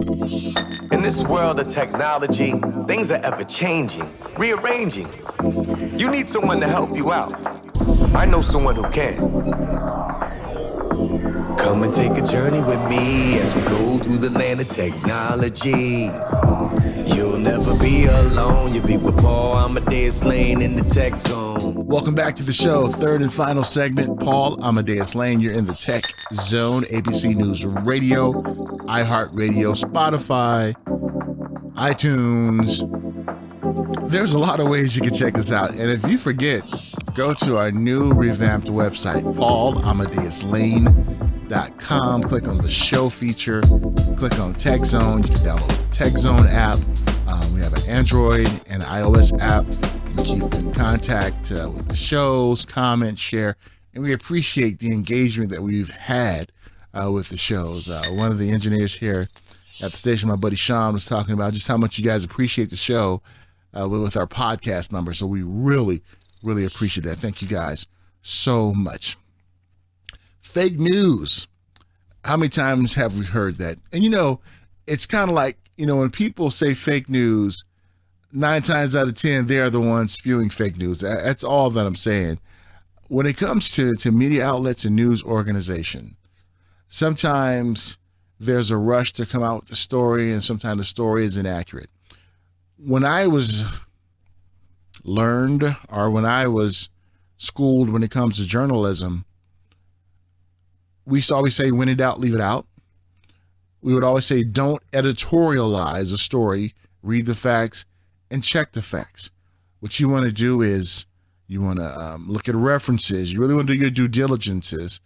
In this world of technology, things are ever changing, rearranging. You need someone to help you out. I know someone who can. Come and take a journey with me as we go through the land of technology. You'll never be alone. You'll be with Paul Amadeus Lane in the tech zone. Welcome back to the show. Third and final segment. Paul Amadeus Lane. You're in the tech zone. ABC News Radio, iHeartRadio, Spotify, iTunes. There's a lot of ways you can check us out. And if you forget, go to our new revamped website, paulamadeouslane.com. Click on the show feature. Click on Tech Zone. You can download the Tech Zone app. We have an Android and iOS app. You keep in contact with the shows, comment, share, and we appreciate the engagement that we've had with the shows. One of the engineers here at the station, my buddy Sean, was talking about just how much you guys appreciate the show with our podcast number. So we really, really appreciate that. Thank you guys so much. Fake news. How many times have we heard that? And it's kind of like, when people say fake news, 9 times out of 10, they are the ones spewing fake news. That's all that I'm saying. When it comes to media outlets and news organization, sometimes there's a rush to come out with the story, and sometimes the story is inaccurate. When I was learned, or when I was schooled when it comes to journalism, we used to always say, when in doubt, leave it out. We would always say, don't editorialize a story, read the facts, and check the facts. What you want to do is you want to look at references. You really want to do your due diligences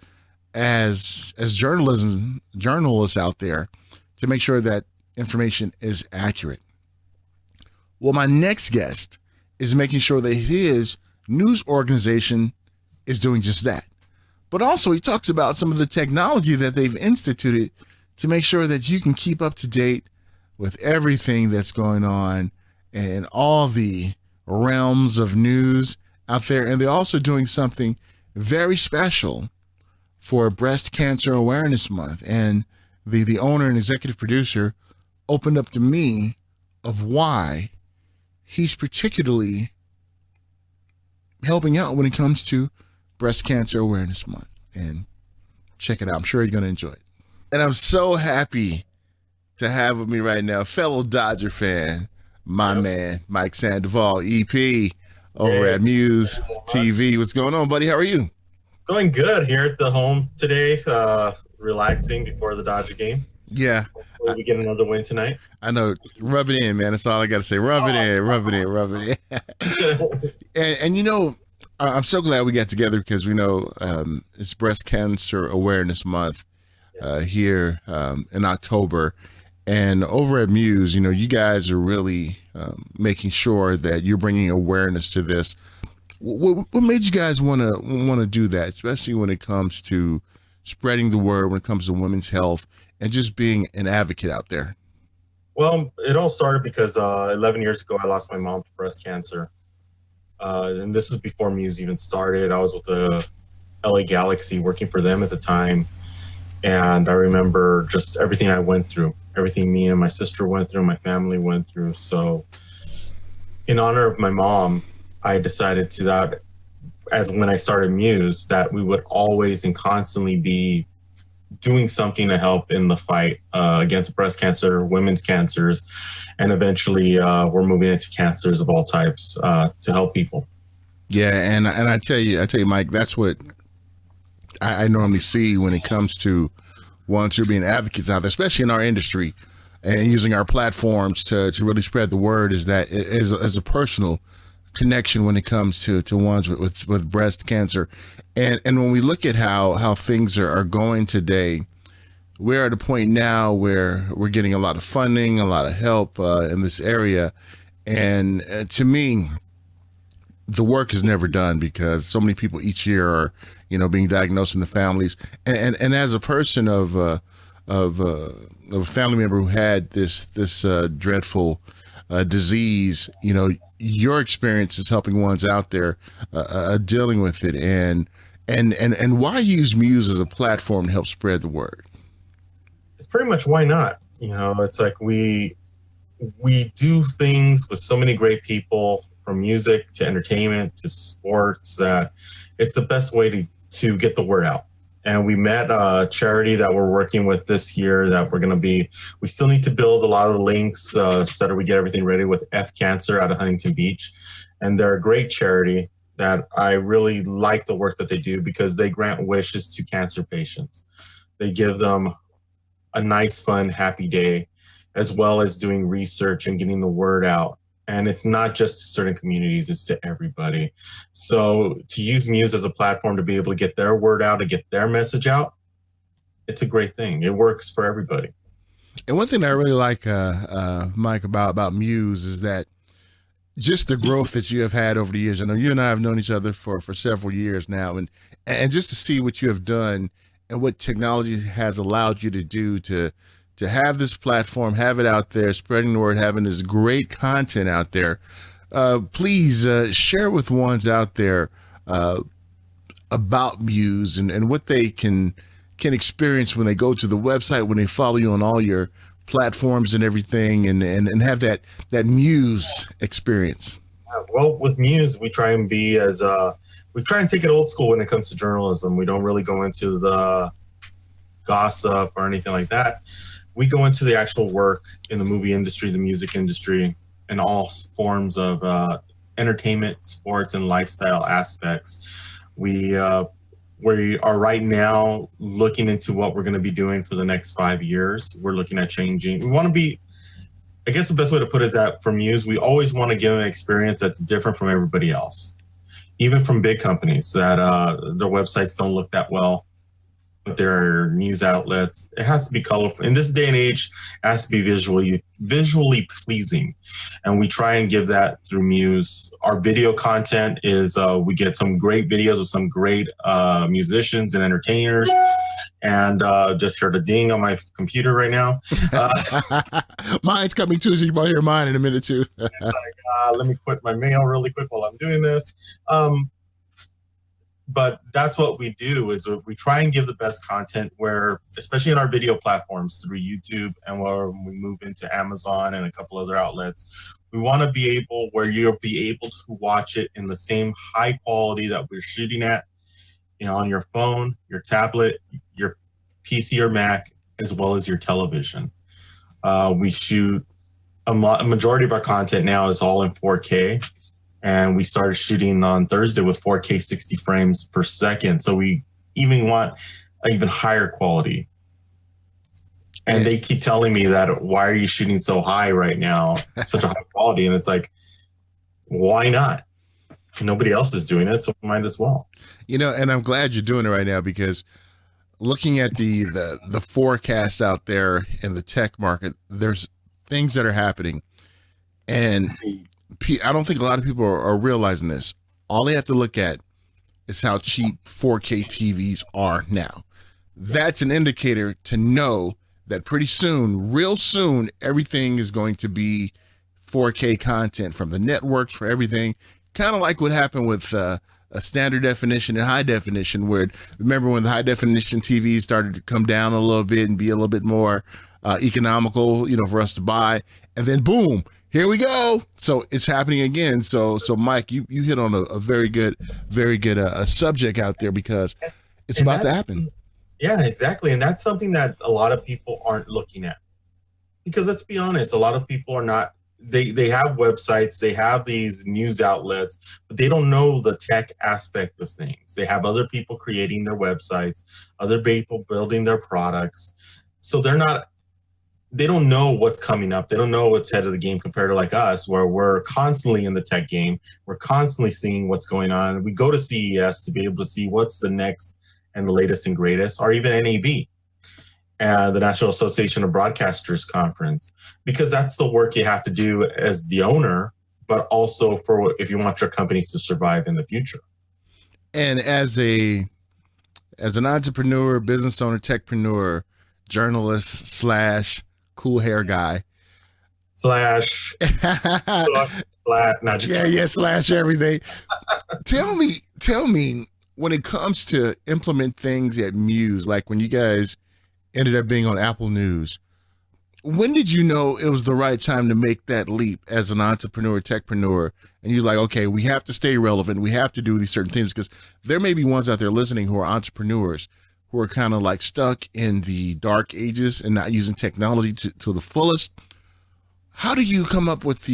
as journalists out there to make sure that information is accurate. Well, my next guest is making sure that his news organization is doing just that. But also he talks about some of the technology that they've instituted to make sure that you can keep up to date with everything that's going on in all the realms of news out there. And they're also doing something very special for Breast Cancer Awareness Month. And the owner and executive producer opened up to me of why he's particularly helping out when it comes to Breast Cancer Awareness Month. And check it out. I'm sure you're going to enjoy it. And I'm so happy to have with me right now, fellow Dodger fan, my man, Mike Sandoval, EP, over at Muse TV. What's going on, buddy? How are you? Going good here at the home today, relaxing before the Dodger game. Yeah. Hopefully we get another win tonight. I know. Rub it in, man. That's all I got to say. Rub it in. And I'm so glad we got together because we know it's Breast Cancer Awareness Month here in October. And over at Muse, you guys are really making sure that you're bringing awareness to this. What made you guys want to do that, especially when it comes to spreading the word, when it comes to women's health, and just being an advocate out there? Well, it all started because 11 years ago, I lost my mom to breast cancer. And this is before Muse even started. I was with the LA Galaxy working for them at the time. And I remember just everything I went through, everything me and my sister went through, my family went through. So in honor of my mom, I decided as when I started Muse, that we would always and constantly be doing something to help in the fight against breast cancer, women's cancers, and eventually we're moving into cancers of all types to help people. Yeah, and I tell you, Mike, that's what I normally see when it comes to ones who are being advocates out there, especially in our industry, and using our platforms to really spread the word, is that as a personal connection when it comes to ones with breast cancer. And when we look at how things are going today, we're at a point now where we're getting a lot of funding, a lot of help in this area. And to me, the work is never done because so many people each year are, being diagnosed in the families. And as a person of a family member who had this dreadful disease, your experience is helping ones out there dealing with it, and why use Muse as a platform to help spread the word? It's pretty much why not. You know, it's like we do things with so many great people, from music to entertainment to sports, that it's the best way to get the word out. And we met a charity that we're working with this year that we still need to build a lot of the links so that we get everything ready, with F Cancer out of Huntington Beach. And they're a great charity that I really like the work that they do, because they grant wishes to cancer patients. They give them a nice, fun, happy day, as well as doing research and getting the word out. And it's not just to certain communities, it's to everybody. So to use Muse as a platform to be able to get their word out, to get their message out, it's a great thing. It works for everybody. And one thing I really like, Mike, about Muse is that just the growth that you have had over the years. I know you and I have known each other for several years now, and just to see what you have done and what technology has allowed you to do to have this platform, have it out there, spreading the word, having this great content out there. Please share with ones out there about Muse and what they can experience when they go to the website, when they follow you on all your platforms and everything, and have that Muse experience. Well, with Muse, we try and take it old school when it comes to journalism. We don't really go into the gossip or anything like that. We go into the actual work in the movie industry, the music industry, and all forms of entertainment, sports, and lifestyle aspects. We are right now looking into what we're going to be doing for the next 5 years. We're looking at changing. We want to be, I guess the best way to put it is that for Muse, we always want to give an experience that's different from everybody else, even from big companies that their websites don't look that well, but their news outlets. It has to be colorful. In this day and age, it has to be visually pleasing. And we try and give that through Muse. Our video content is, we get some great videos with some great musicians and entertainers. And just heard a ding on my computer right now. Mine's coming too, so you might hear mine in a minute too. It's like, let me quit my mail really quick while I'm doing this. But that's what we do, is we try and give the best content, where, especially in our video platforms through YouTube, and where we move into Amazon and a couple other outlets, we want to be able, where you'll be able to watch it in the same high quality that we're shooting at, on your phone, your tablet, your PC or Mac, as well as your television. We shoot a majority of our content now is all in 4K. And we started shooting on Thursday with 4K 60 frames per second. So we even want an even higher quality. And they keep telling me that, why are you shooting so high right now, such a high quality? And it's like, why not? Nobody else is doing it, so might as well. And I'm glad you're doing it right now, because looking at the forecast out there in the tech market, there's things that are happening. And I don't think a lot of people are realizing this. All they have to look at is how cheap 4K TVs are now. That's an indicator to know that pretty soon, real soon, everything is going to be 4K content from the networks, for everything. Kind of like what happened with a standard definition and high definition, where, remember when the high definition TVs started to come down a little bit and be a little bit more economical, for us to buy, and then boom, here we go. So it's happening again. So Mike, you hit on a very good subject out there, because it's about to happen. Yeah, exactly. And that's something that a lot of people aren't looking at, because let's be honest, a lot of people are not, they have websites, they have these news outlets, but they don't know the tech aspect of things. They have other people creating their websites, other people building their products. So they don't know what's coming up. They don't know what's ahead of the game, compared to like us, where we're constantly in the tech game. We're constantly seeing what's going on. We go to CES to be able to see what's the next and the latest and greatest, or even NAB, the National Association of Broadcasters Conference, because that's the work you have to do as the owner, but also for if you want your company to survive in the future. And as an entrepreneur, business owner, techpreneur, journalist / cool hair guy / slash everything. Tell me, when it comes to implement things at Muse, like when you guys ended up being on Apple News, when did you know it was the right time to make that leap as an entrepreneur, techpreneur, and you're like, okay, we have to stay relevant. We have to do these certain things, because there may be ones out there listening who are entrepreneurs who are kind of like stuck in the dark ages and not using technology to the fullest. How do you come up with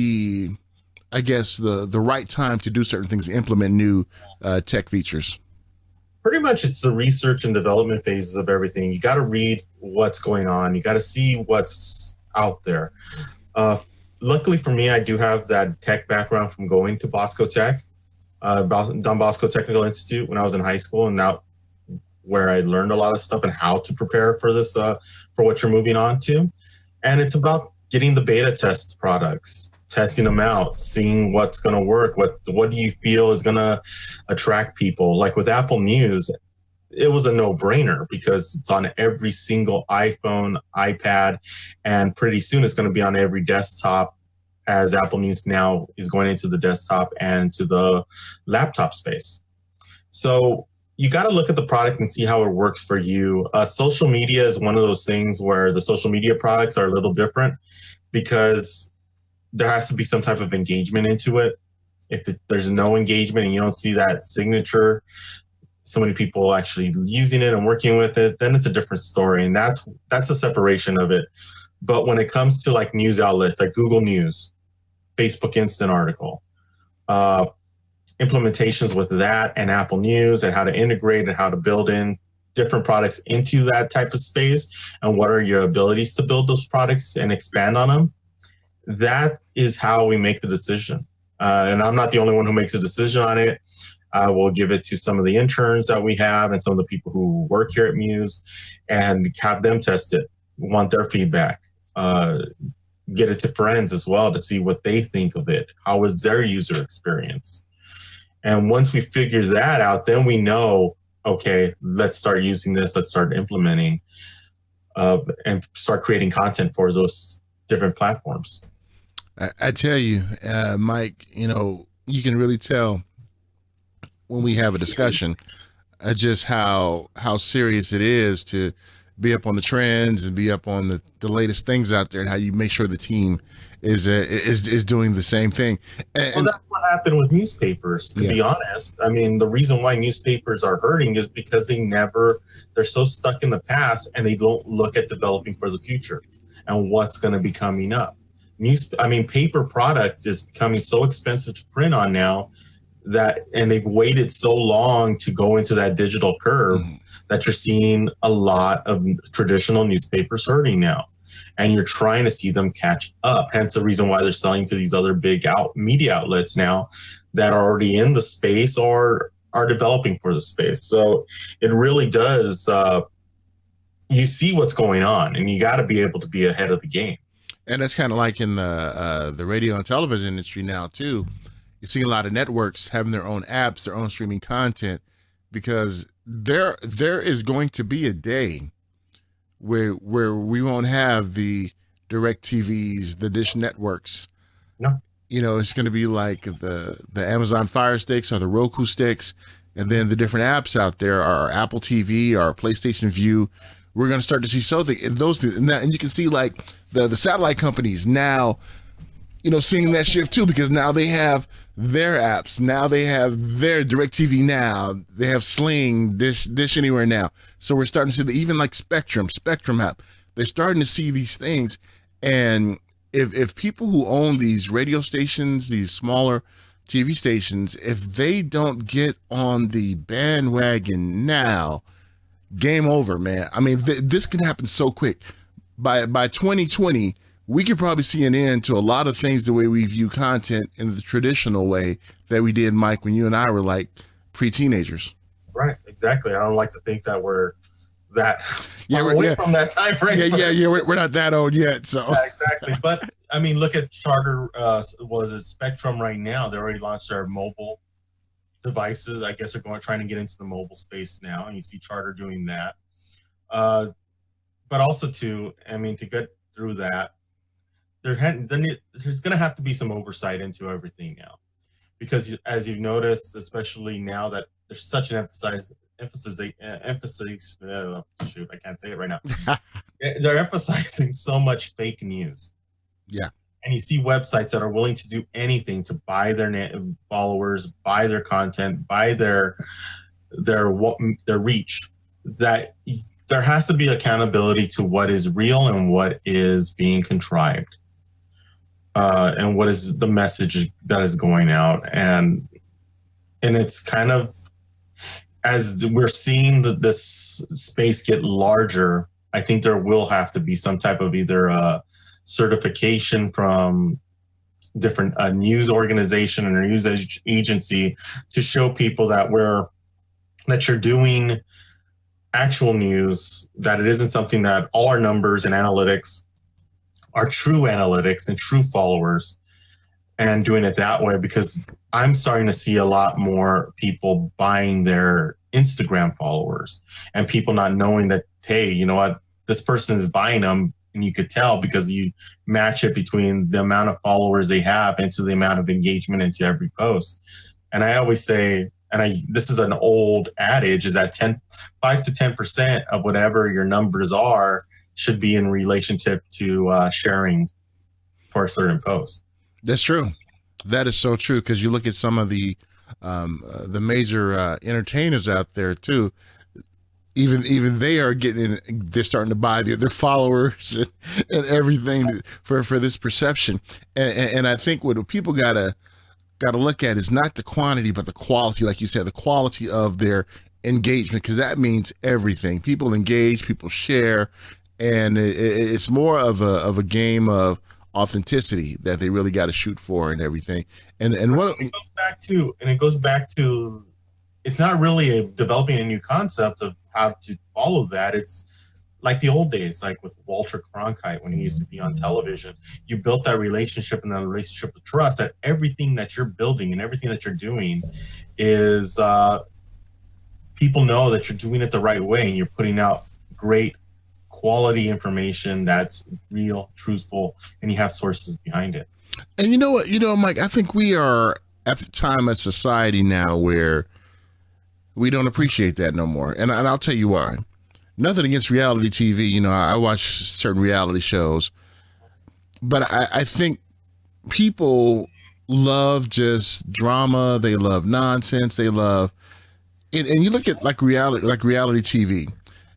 I guess, the right time to do certain things, implement new tech features? Pretty much it's the research and development phases of everything. You got to read what's going on. You got to see what's out there. Luckily for me, I do have that tech background from going to Bosco Tech, Don Bosco Technical Institute when I was in high school, and that where I learned a lot of stuff and how to prepare for this, for what you're moving on to. And it's about getting the beta test products, testing them out, seeing what's going to work. What do you feel is going to attract people? Like with Apple Muse, it was a no-brainer because it's on every single iPhone, iPad, and pretty soon it's going to be on every desktop, as Apple Muse now is going into the desktop and to the laptop space. So you got to look at the product and see how it works for you. Social media is one of those things where the social media products are a little different because there has to be some type of engagement into it. If there's no engagement and you don't see that signature, so many people actually using it and working with it, then it's a different story. And that's the separation of it. But when it comes to like news outlets like Google News, Facebook Instant Article, implementations with that and Apple News and how to integrate and how to build in different products into that type of space and what are your abilities to build those products and expand on them, that is how we make the decision. And I'm not the only one who makes a decision on it. I will give it to some of the interns that we have and some of the people who work here at Muse and have them test it, want their feedback, get it to friends as well to see what they think of it. How is their user experience? And once we figure that out, then we know, okay, let's start using this, let's start implementing and start creating content for those different platforms. I tell you, Mike, you can really tell when we have a discussion just how serious it is to be up on the trends and be up on the latest things out there, and how you make sure the team is doing the same thing. And that's what happened with newspapers, to be honest. I mean, the reason why newspapers are hurting is because they're so stuck in the past and they don't look at developing for the future and what's going to be coming up. Paper products is becoming so expensive to print on now and they've waited so long to go into that digital curve that you're seeing a lot of traditional newspapers hurting now. And you're trying to see them catch up. Hence the reason why they're selling to these other big media outlets now that are already in the space or are developing for the space. So it really does, you see what's going on and you got to be able to be ahead of the game. And that's kind of like in the radio and television industry now too. You're seeing a lot of networks having their own apps, their own streaming content, because there is going to be a day where we won't have the direct TVs, the dish networks. No. It's going to be like the Amazon Fire Sticks or the Roku sticks, and then the different apps out there are Apple TV or PlayStation View. We're going to start to see those things, and you can see like the satellite companies now, seeing that shift too, because now they have their apps. Now they have their DirecTV now. They have Sling, Dish Anywhere now. So we're starting to see even like Spectrum app. They're starting to see these things. And if people who own these radio stations, these smaller TV stations, if they don't get on the bandwagon now, game over, man. I mean, this can happen so quick. By 2020, we could probably see an end to a lot of things the way we view content in the traditional way that we did, Mike, when you and I were like pre-teenagers. Right, exactly. I don't like to think that we're that away from that time frame. Yeah. We're not that old yet, so. Yeah, exactly. But I mean, look at Charter. Was it Spectrum right now? They already launched their mobile devices. I guess they're trying to get into the mobile space now, and you see Charter doing that. But also to get through that, there's going to have to be some oversight into everything now, because as you've noticed, especially now that there's such an shoot, I can't say it right now. They're emphasizing so much fake news. Yeah. And you see websites that are willing to do anything to buy their followers, buy their content, buy their reach. That there has to be accountability to what is real and what is being contrived, and what is the message that is going out. And it's kind of, as we're seeing this space get larger, I think there will have to be some type of either certification from different news organization or news agency to show people that you're doing actual news, that it isn't something that all our numbers and analytics are true analytics and true followers, and doing it that way. Because I'm starting to see a lot more people buying their Instagram followers, and people not knowing that, hey, you know what, this person is buying them. And you could tell because you match it between the amount of followers they have into the amount of engagement into every post. And I always say, this is an old adage, is that 5 to 10% of whatever your numbers are should be in relationship to sharing for a certain post. That's true. That is so true, because you look at some of the major entertainers out there too. Even they're starting to buy their followers and everything for this perception. And I think what people gotta look at is not the quantity, but the quality. Like you said, the quality of their engagement, because that means everything. People engage, people share, and it's more of a game of authenticity that they really got to shoot for and everything. And it goes back to it's not really developing a new concept of how to follow that. It's like the old days, like with Walter Cronkite when he used to be on television. You built that relationship, and that relationship of trust, that everything that you're building and everything that you're doing is people know that you're doing it the right way, and you're putting out great quality information that's real, truthful, and you have sources behind it. And you know what, Mike, I think we are at the time of society now where we don't appreciate that no more. And I'll tell you why. Nothing against reality TV. I watch certain reality shows, but I think people love just drama. They love nonsense. They love, and you look at like reality TV,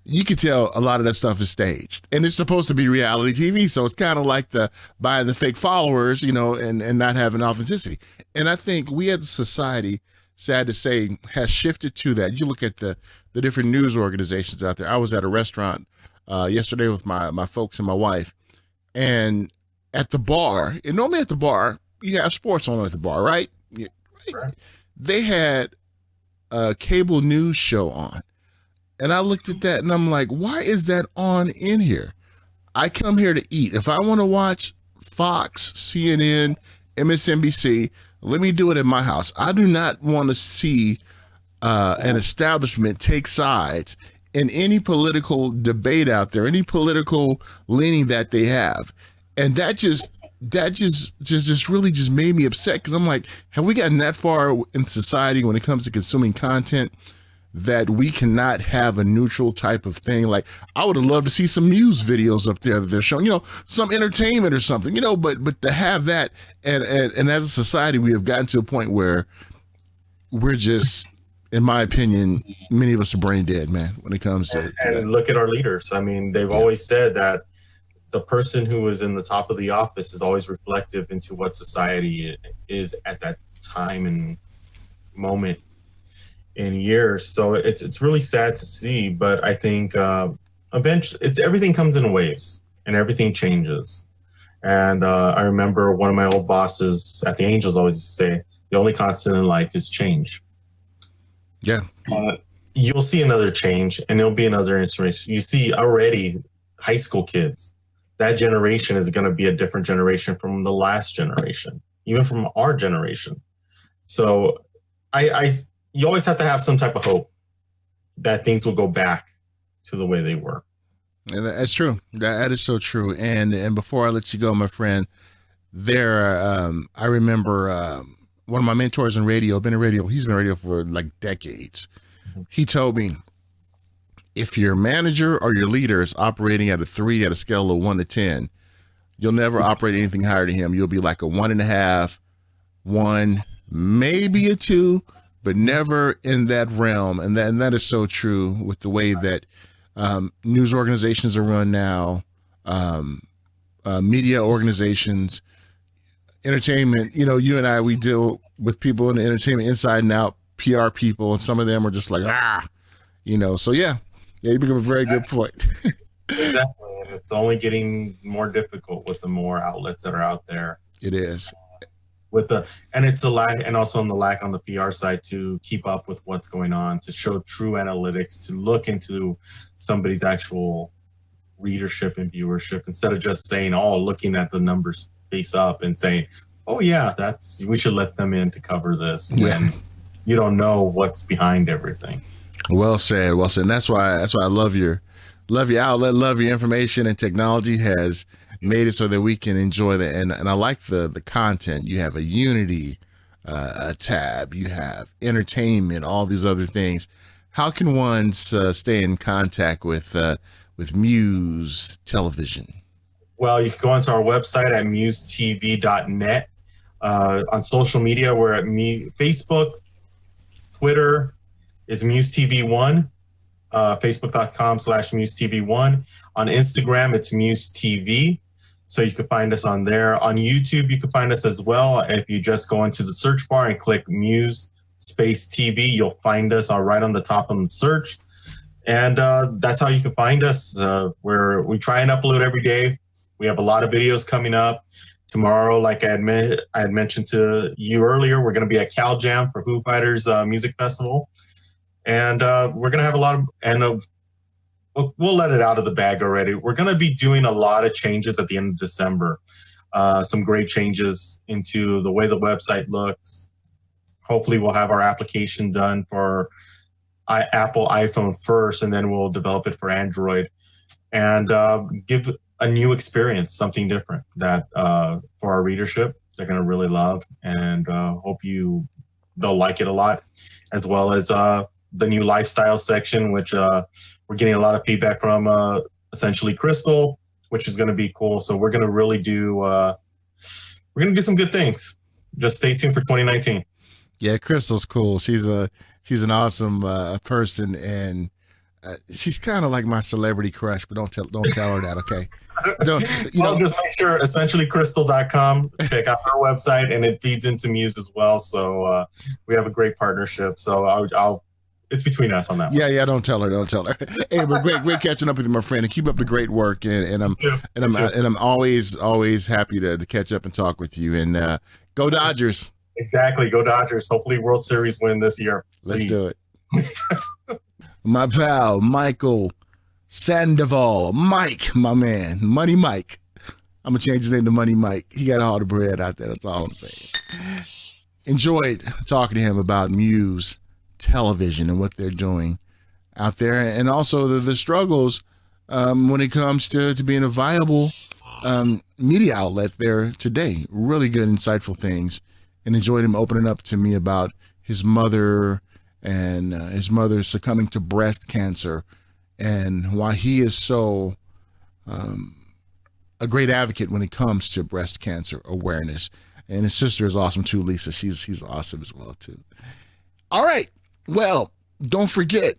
you can tell a lot of that stuff is staged, and it's supposed to be reality TV. So it's kind of like buying the fake followers, and not having authenticity. And I think we as a society, sad to say, has shifted to that. You look at the different news organizations out there. I was at a restaurant yesterday with my folks and my wife, and at the bar, and normally at the bar, you have sports on at the bar, right? Yeah, right. They had a cable news show on, and I looked at that and I'm like, why is that on in here? I come here to eat. If I want to watch Fox, CNN, MSNBC, let me do it at my house. I do not want to see an establishment take sides in any political debate out there, any political leaning that they have. And that just really just made me upset, because I'm like, have we gotten that far in society when it comes to consuming content that we cannot have a neutral type of thing? Like, I would have loved to see some Muse videos up there that they're showing, some entertainment or something, but to have that, and as a society, we have gotten to a point where we're just, in my opinion, many of us are brain dead, man, when it comes to and look at our leaders. I mean, they've always said that the person who is in the top of the office is always reflective into what society is at that time and moment in years. So it's really sad to see, but I think eventually everything comes in waves and everything changes. And I remember one of my old bosses at the Angels always used to say, the only constant in life is change. Yeah. You'll see another change, and there'll be another inspiration. You see already high school kids, that generation is going to be a different generation from the last generation, even from our generation. So you always have to have some type of hope that things will go back to the way they were. And that's true. That is so true. And before I let you go, my friend, I remember one of my mentors in radio, he's been in radio for like decades. He told me, if your manager or your leader is operating at a 3 at a scale of 1 to 10, you'll never operate anything higher than him. You'll be like a 1.5, 1, maybe a 2, but never in that realm. And that is so true with the way that news organizations are run now, media organizations, entertainment. You know, you and I, we deal with people in the entertainment inside and out, PR people, and some of them are just like, so yeah, you bring up a very good point. Exactly. And it's only getting more difficult with the more outlets that are out there. It is. It's a lack, and also on the lack on the PR side to keep up with what's going on, to show true analytics, to look into somebody's actual readership and viewership instead of just saying, looking at the numbers face up and saying, oh yeah, we should let them in to cover this when you don't know what's behind everything. Well said. Well said. And that's why I love your outlet, love your information, and technology has made it so that we can enjoy that. And I like the content. You have a Unity, a tab, you have entertainment, all these other things. How can one stay in contact with Muse Television? Well, you can go onto our website at musetv.net. On social media, we're at Facebook, Twitter is MuseTV1, Facebook.com/MuseTV1. On Instagram, it's Muse TV. So you can find us on there. On YouTube, you can find us as well. If you just go into the search bar and click Muse space TV, you'll find us right on the top of the search. And that's how you can find us. We try and upload every day. We have a lot of videos coming up. Tomorrow, like I had mentioned to you earlier, we're going to be at Cal Jam for Foo Fighters Music Festival. And we're going to have a lot of, we'll let it out of the bag already. We're going to be doing a lot of changes at the end of December. Some great changes into the way the website looks. Hopefully we'll have our application done for Apple iPhone first, and then we'll develop it for Android and give a new experience, something different that for our readership, they're going to really love, and hope they'll like it a lot, as well as the new lifestyle section, which we're getting a lot of feedback from essentially Crystal, which is going to be cool. So we're going to really do some good things. Just stay tuned for 2019. Yeah, Crystal's cool. She's an awesome person, and she's kind of like my celebrity crush. But don't tell her that, okay? Just make sure essentiallycrystal.com. Check out our website, and it feeds into Muse as well. So we have a great partnership. So it's between us on that one. Yeah, don't tell her. Hey, but great catching up with you, my friend, and keep up the great work. And I'm always happy to catch up and talk with you. And go Dodgers. Exactly, go Dodgers. Hopefully, World Series win this year. Please. Let's do it. My pal Michael Sandoval, Mike, my man, Money Mike. I'm gonna change his name to Money Mike. He got all the bread out there. That's all I'm saying. Enjoyed talking to him about Muse Television and what they're doing out there, and also the struggles when it comes to being a viable media outlet there today. Really good, insightful things, and enjoyed him opening up to me about his mother and his mother succumbing to breast cancer, and why he is so a great advocate when it comes to breast cancer awareness. And his sister is awesome too, Lisa. She's awesome as well too. All right. Well, don't forget,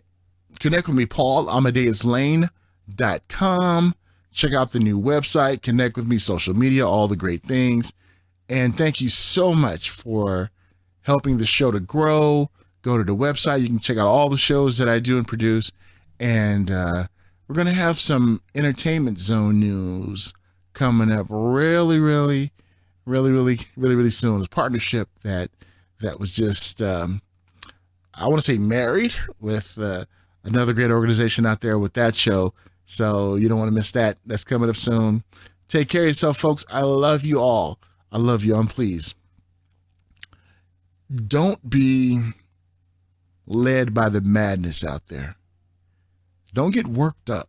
connect with me, Paul, AmadeusLane.com. Check out the new website, connect with me, social media, all the great things. And thank you so much for helping the show to grow. Go to the website. You can check out all the shows that I do and produce. And we're going to have some Entertainment Zone news coming up really soon. It's a partnership that was just, I want to say, married with another great organization out there with that show. So you don't want to miss that. That's coming up soon. Take care of yourself, folks. I love you all. I love you. And please, don't be led by the madness out there. Don't get worked up.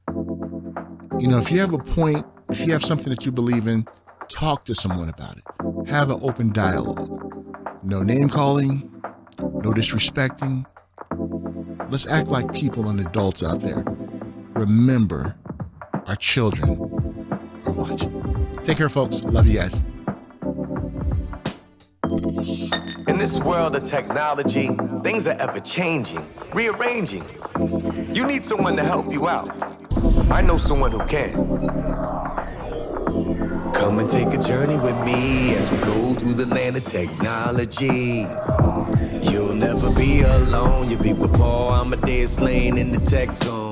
If you have a point, if you have something that you believe in, talk to someone about it. Have an open dialogue. No name calling, no disrespecting, Let's act like people and adults out there. Remember, our children are watching. Take care, folks. Love you guys. In this world of technology, things are ever changing, rearranging. You need someone to help you out. I know someone who can. Come and take a journey with me as we go through the land of technology. You'll never be alone. You'll be with Paul Amadeus Lane in the tech zone.